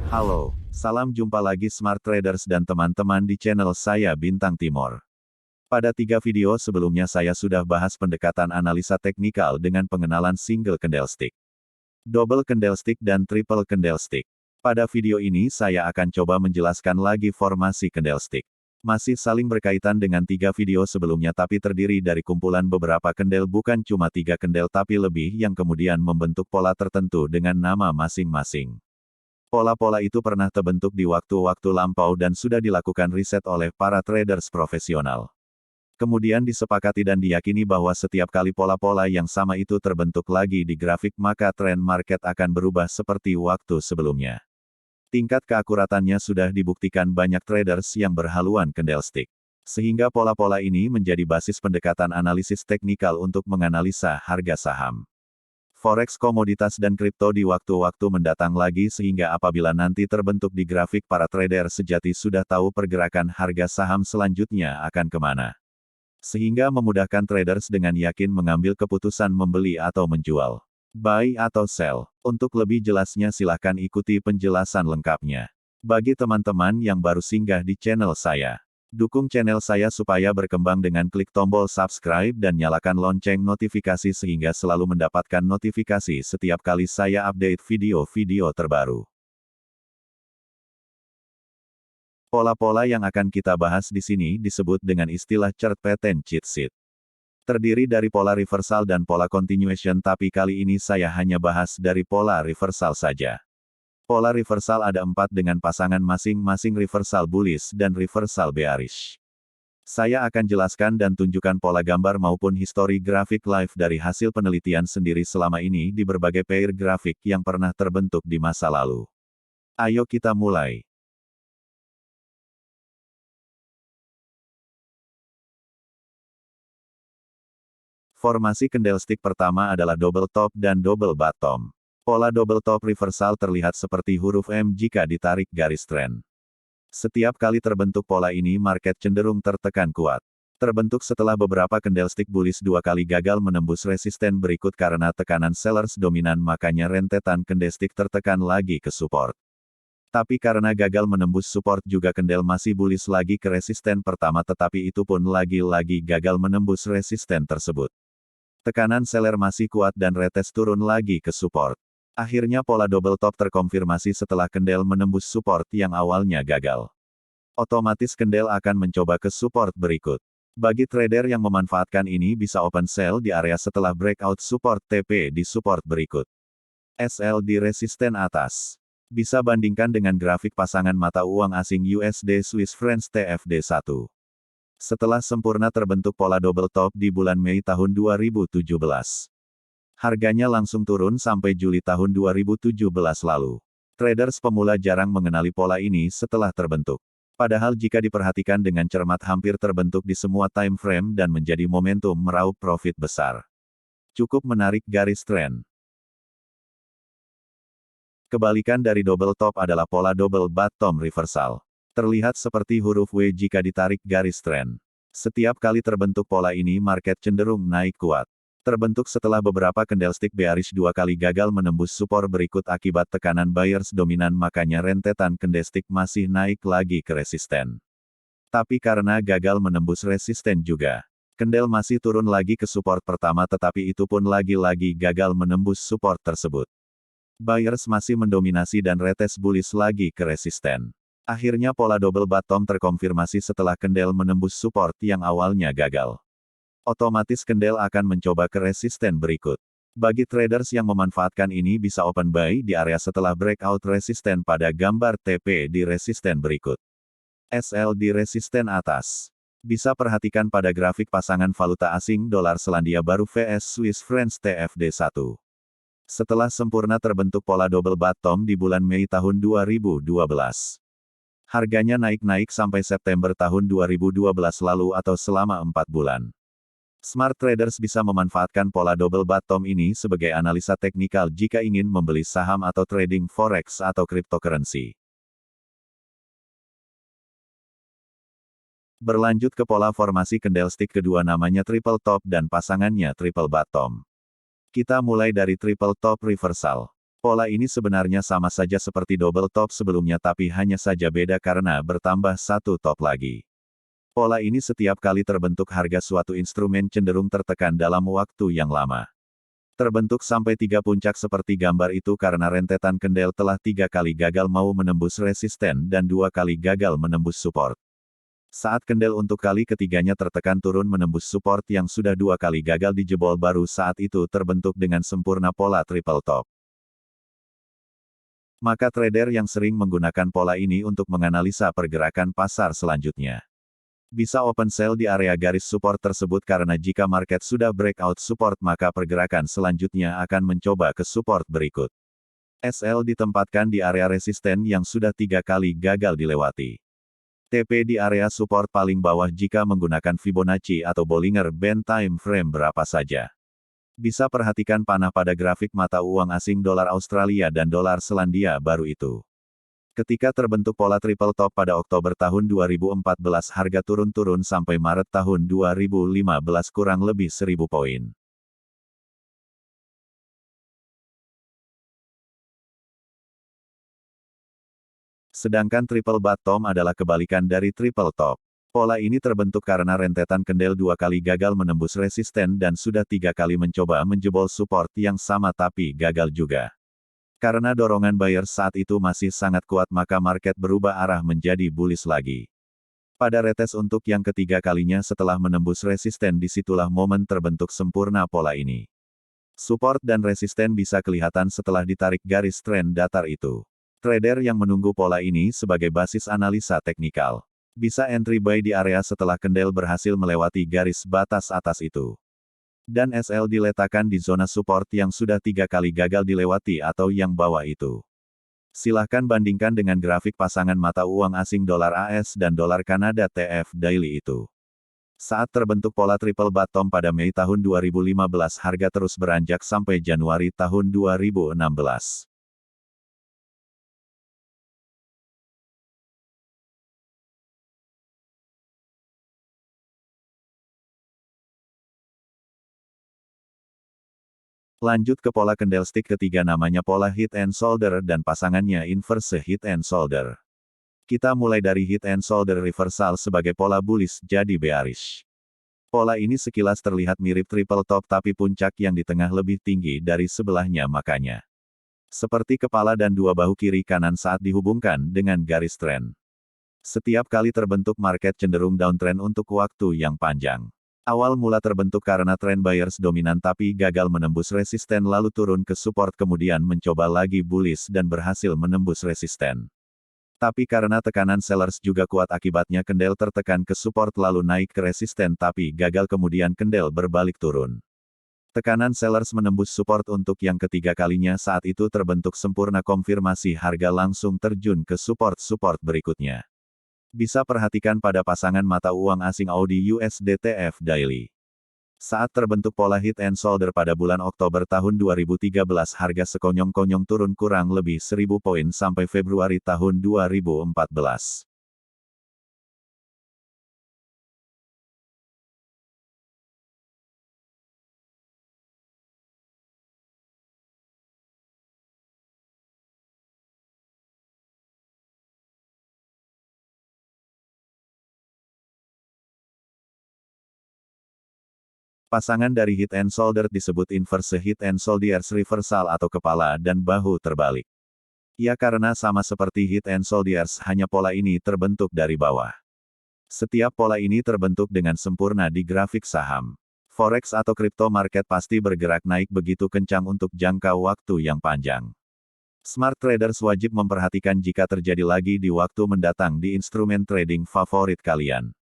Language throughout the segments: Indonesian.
Halo, salam jumpa lagi Smart Traders dan teman-teman di channel saya Bintang Timor. Pada 3 video sebelumnya saya sudah bahas pendekatan analisa teknikal dengan pengenalan single candlestick, double candlestick dan triple candlestick. Pada video ini saya akan coba menjelaskan lagi formasi candlestick. Masih saling berkaitan dengan 3 video sebelumnya tapi terdiri dari kumpulan beberapa candle, bukan cuma 3 candle tapi lebih yang kemudian membentuk pola tertentu dengan nama masing-masing. Pola-pola itu pernah terbentuk di waktu-waktu lampau dan sudah dilakukan riset oleh para traders profesional. Kemudian disepakati dan diyakini bahwa setiap kali pola-pola yang sama itu terbentuk lagi di grafik, maka tren market akan berubah seperti waktu sebelumnya. Tingkat keakuratannya sudah dibuktikan banyak traders yang berhaluan candlestick. Sehingga pola-pola ini menjadi basis pendekatan analisis teknikal untuk menganalisa harga saham, forex, komoditas dan kripto di waktu-waktu mendatang lagi, sehingga apabila nanti terbentuk di grafik, para trader sejati sudah tahu pergerakan harga saham selanjutnya akan kemana. Sehingga memudahkan traders dengan yakin mengambil keputusan membeli atau menjual, buy atau sell. Untuk lebih jelasnya silahkan ikuti penjelasan lengkapnya. Bagi teman-teman yang baru singgah di channel saya, dukung channel saya supaya berkembang dengan klik tombol subscribe dan nyalakan lonceng notifikasi sehingga selalu mendapatkan notifikasi setiap kali saya update video-video terbaru. Pola-pola yang akan kita bahas di sini disebut dengan istilah chart pattern cheat sheet. Terdiri dari pola reversal dan pola continuation, tapi kali ini saya hanya bahas dari pola reversal saja. Pola reversal ada 4 dengan pasangan masing-masing reversal bullish dan reversal bearish. Saya akan jelaskan dan tunjukkan pola gambar maupun histori grafik live dari hasil penelitian sendiri selama ini di berbagai pair grafik yang pernah terbentuk di masa lalu. Ayo kita mulai. Formasi candlestick pertama adalah double top dan double bottom. Pola double top reversal terlihat seperti huruf M jika ditarik garis tren. Setiap kali terbentuk pola ini, market cenderung tertekan kuat. Terbentuk setelah beberapa candlestick bullish 2 kali gagal menembus resisten berikut karena tekanan sellers dominan, makanya rentetan candlestick tertekan lagi ke support. Tapi karena gagal menembus support juga candle masih bullish lagi ke resisten pertama, tetapi itu pun lagi-lagi gagal menembus resisten tersebut. Tekanan seller masih kuat dan retes turun lagi ke support. Akhirnya pola double top terkonfirmasi setelah candle menembus support yang awalnya gagal. Otomatis candle akan mencoba ke support berikut. Bagi trader yang memanfaatkan ini bisa open sell di area setelah breakout support TP di support berikut. SL di resisten atas. Bisa bandingkan dengan grafik pasangan mata uang asing USD Swiss francs TFD1. Setelah sempurna terbentuk pola double top di bulan Mei tahun 2017. Harganya langsung turun sampai Juli tahun 2017 lalu. Traders pemula jarang mengenali pola ini setelah terbentuk. Padahal jika diperhatikan dengan cermat hampir terbentuk di semua time frame dan menjadi momentum meraup profit besar. Cukup menarik garis tren. Kebalikan dari double top adalah pola double bottom reversal. Terlihat seperti huruf W jika ditarik garis tren. Setiap kali terbentuk pola ini, market cenderung naik kuat. Terbentuk setelah beberapa candlestick bearish 2 kali gagal menembus support berikut akibat tekanan buyers dominan, makanya rentetan candlestick masih naik lagi ke resisten. Tapi karena gagal menembus resisten juga, candle masih turun lagi ke support pertama, tetapi itu pun lagi-lagi gagal menembus support tersebut. Buyers masih mendominasi dan retes bullish lagi ke resisten. Akhirnya pola double bottom terkonfirmasi setelah candle menembus support yang awalnya gagal. Otomatis candle akan mencoba ke resisten berikut. Bagi traders yang memanfaatkan ini bisa open buy di area setelah breakout resisten pada gambar TP di resisten berikut. SL di resisten atas. Bisa perhatikan pada grafik pasangan valuta asing dolar Selandia Baru vs Swiss francs TFD1. Setelah sempurna terbentuk pola double bottom di bulan Mei tahun 2012. Harganya naik-naik sampai September tahun 2012 lalu atau selama 4 bulan. Smart traders bisa memanfaatkan pola double bottom ini sebagai analisa teknikal jika ingin membeli saham atau trading forex atau cryptocurrency. Berlanjut ke pola formasi candlestick kedua, namanya triple top dan pasangannya triple bottom. Kita mulai dari triple top reversal. Pola ini sebenarnya sama saja seperti double top sebelumnya tapi hanya saja beda karena bertambah satu top lagi. Pola ini setiap kali terbentuk harga suatu instrumen cenderung tertekan dalam waktu yang lama. Terbentuk sampai 3 puncak seperti gambar itu karena rentetan kendel telah 3 kali gagal mau menembus resisten dan 2 kali gagal menembus support. Saat kendel untuk kali ketiganya tertekan turun menembus support yang sudah 2 kali gagal dijebol baru saat itu terbentuk dengan sempurna pola triple top. Maka trader yang sering menggunakan pola ini untuk menganalisa pergerakan pasar selanjutnya bisa open sell di area garis support tersebut karena jika market sudah breakout support maka pergerakan selanjutnya akan mencoba ke support berikut. SL ditempatkan di area resisten yang sudah 3 kali gagal dilewati. TP di area support paling bawah jika menggunakan Fibonacci atau Bollinger Band time frame berapa saja. Bisa perhatikan panah pada grafik mata uang asing dolar Australia dan dolar Selandia Baru itu. Ketika terbentuk pola triple top pada Oktober tahun 2014 harga turun-turun sampai Maret tahun 2015 kurang lebih 1000 poin. Sedangkan triple bottom adalah kebalikan dari triple top. Pola ini terbentuk karena rentetan kendel 2 kali gagal menembus resisten dan sudah 3 kali mencoba menjebol support yang sama tapi gagal juga. Karena dorongan buyer saat itu masih sangat kuat maka market berubah arah menjadi bullish lagi. Pada retest untuk yang ketiga kalinya setelah menembus resisten disitulah momen terbentuk sempurna pola ini. Support dan resisten bisa kelihatan setelah ditarik garis tren datar itu. Trader yang menunggu pola ini sebagai basis analisa teknikal bisa entry buy di area setelah kendel berhasil melewati garis batas atas itu. Dan SL diletakkan di zona support yang sudah 3 kali gagal dilewati atau yang bawah itu. Silahkan bandingkan dengan grafik pasangan mata uang asing dolar AS dan dolar Kanada TF daily itu. Saat terbentuk pola triple bottom pada Mei tahun 2015 harga terus beranjak sampai Januari tahun 2016. Lanjut ke pola candlestick ketiga namanya pola head and shoulder dan pasangannya inverse head and shoulder. Kita mulai dari head and shoulder reversal sebagai pola bullish jadi bearish. Pola ini sekilas terlihat mirip triple top tapi puncak yang di tengah lebih tinggi dari sebelahnya makanya seperti kepala dan dua bahu kiri kanan saat dihubungkan dengan garis tren. Setiap kali terbentuk market cenderung downtrend untuk waktu yang panjang. Awal mula terbentuk karena tren buyers dominan tapi gagal menembus resisten lalu turun ke support kemudian mencoba lagi bullish dan berhasil menembus resisten. Tapi karena tekanan sellers juga kuat akibatnya kendel tertekan ke support lalu naik ke resisten tapi gagal kemudian kendel berbalik turun. Tekanan sellers menembus support untuk yang ketiga kalinya saat itu terbentuk sempurna konfirmasi harga langsung terjun ke support berikutnya. Bisa perhatikan pada pasangan mata uang asing Audi USD TF Daily. Saat terbentuk pola head and shoulder pada bulan Oktober tahun 2013 harga sekonyong-konyong turun kurang lebih 1000 poin sampai Februari tahun 2014. Pasangan dari head and shoulder disebut inverse head and shoulders reversal atau kepala dan bahu terbalik. Ya karena sama seperti head and shoulders hanya pola ini terbentuk dari bawah. Setiap pola ini terbentuk dengan sempurna di grafik saham. Forex atau crypto market pasti bergerak naik begitu kencang untuk jangka waktu yang panjang. Smart traders wajib memperhatikan jika terjadi lagi di waktu mendatang di instrumen trading favorit kalian.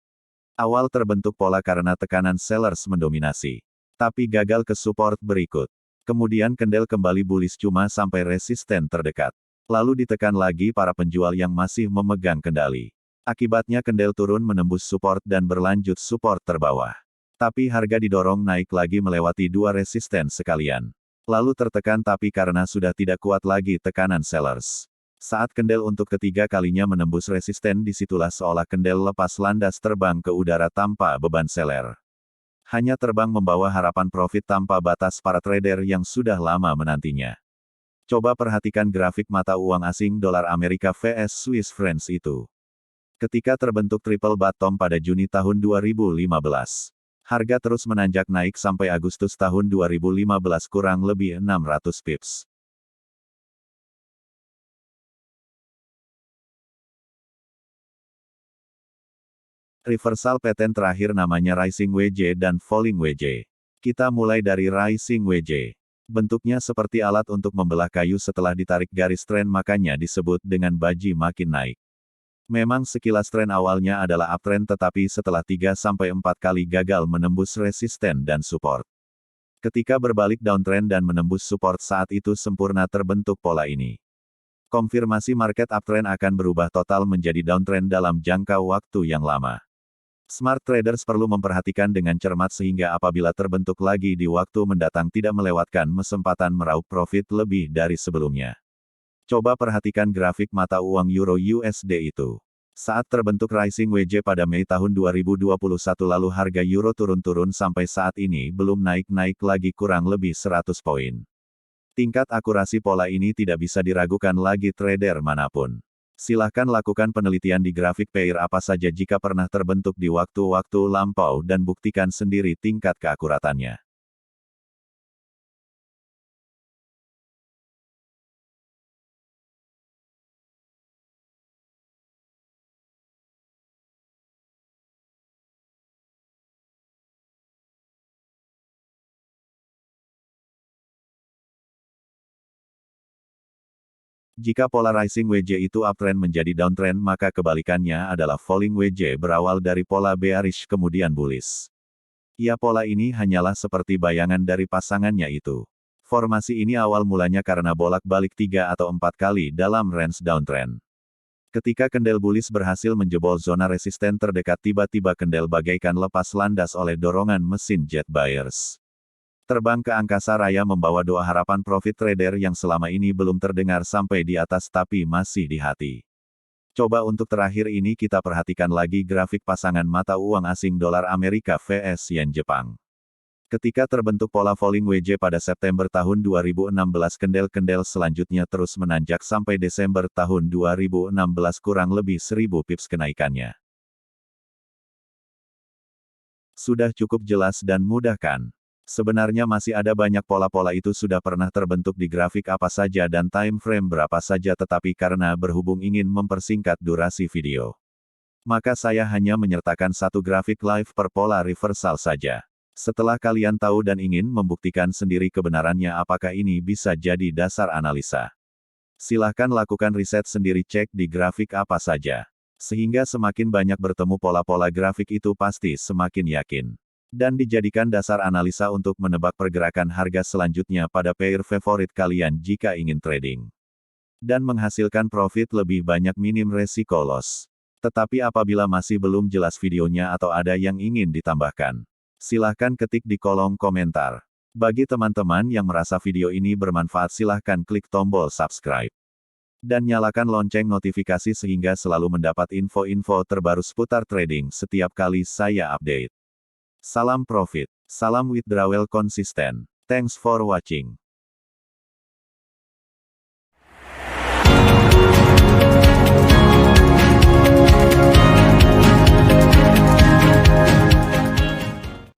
Awal terbentuk pola karena tekanan sellers mendominasi. Tapi gagal ke support berikut. Kemudian kendel kembali bullish cuma sampai resisten terdekat. Lalu ditekan lagi para penjual yang masih memegang kendali. Akibatnya kendel turun menembus support dan berlanjut support terbawah. Tapi harga didorong naik lagi melewati dua resisten sekalian. Lalu tertekan tapi karena sudah tidak kuat lagi tekanan sellers. Saat kendel untuk ketiga kalinya menembus resisten disitulah seolah kendel lepas landas terbang ke udara tanpa beban seller. Hanya terbang membawa harapan profit tanpa batas para trader yang sudah lama menantinya. Coba perhatikan grafik mata uang asing dolar Amerika vs Swiss francs itu. Ketika terbentuk triple bottom pada Juni tahun 2015, harga terus menanjak naik sampai Agustus tahun 2015 kurang lebih 600 pips. Reversal pattern terakhir namanya Rising WJ dan Falling WJ. Kita mulai dari Rising WJ. Bentuknya seperti alat untuk membelah kayu setelah ditarik garis tren, makanya disebut dengan baji makin naik. Memang sekilas tren awalnya adalah uptrend, tetapi setelah 3-4 kali gagal menembus resisten dan support. Ketika berbalik downtrend dan menembus support, saat itu sempurna terbentuk pola ini. Konfirmasi market uptrend akan berubah total menjadi downtrend dalam jangka waktu yang lama. Smart traders perlu memperhatikan dengan cermat sehingga apabila terbentuk lagi di waktu mendatang tidak melewatkan kesempatan meraup profit lebih dari sebelumnya. Coba perhatikan grafik mata uang Euro USD itu. Saat terbentuk Rising WJ pada Mei tahun 2021 lalu harga Euro turun-turun sampai saat ini belum naik-naik lagi kurang lebih 100 poin. Tingkat akurasi pola ini tidak bisa diragukan lagi trader manapun. Silahkan lakukan penelitian di grafik pair apa saja jika pernah terbentuk di waktu-waktu lampau dan buktikan sendiri tingkat keakuratannya. Jika pola Rising WJ itu uptrend menjadi downtrend, maka kebalikannya adalah Falling WJ berawal dari pola bearish kemudian bullish. Ya, pola ini hanyalah seperti bayangan dari pasangannya itu. Formasi ini awal mulanya karena bolak-balik 3 atau 4 kali dalam range downtrend. Ketika kendel bullish berhasil menjebol zona resisten terdekat, tiba-tiba kendel bagaikan lepas landas oleh dorongan mesin jet buyers. Terbang ke angkasa raya membawa doa harapan profit trader yang selama ini belum terdengar sampai di atas tapi masih di hati. Coba untuk terakhir ini kita perhatikan lagi grafik pasangan mata uang asing dolar Amerika vs Yen Jepang. Ketika terbentuk pola Falling WJ pada September tahun 2016, kendel-kendel selanjutnya terus menanjak sampai Desember tahun 2016 kurang lebih 1000 pips kenaikannya. Sudah cukup jelas dan mudah kan? Sebenarnya masih ada banyak pola-pola itu sudah pernah terbentuk di grafik apa saja dan time frame berapa saja, tetapi karena berhubung ingin mempersingkat durasi video, maka saya hanya menyertakan satu grafik live per pola reversal saja. Setelah kalian tahu dan ingin membuktikan sendiri kebenarannya apakah ini bisa jadi dasar analisa, silahkan lakukan riset sendiri, cek di grafik apa saja. Sehingga semakin banyak bertemu pola-pola grafik itu pasti semakin yakin. Dan dijadikan dasar analisa untuk menebak pergerakan harga selanjutnya pada pair favorit kalian jika ingin trading. Dan menghasilkan profit lebih banyak, minim resiko loss. Tetapi apabila masih belum jelas videonya atau ada yang ingin ditambahkan, silahkan ketik di kolom komentar. Bagi teman-teman yang merasa video ini bermanfaat, silahkan klik tombol subscribe. Dan nyalakan lonceng notifikasi sehingga selalu mendapat info-info terbaru seputar trading setiap kali saya update. Salam profit, salam withdrawal konsisten. Thanks for watching.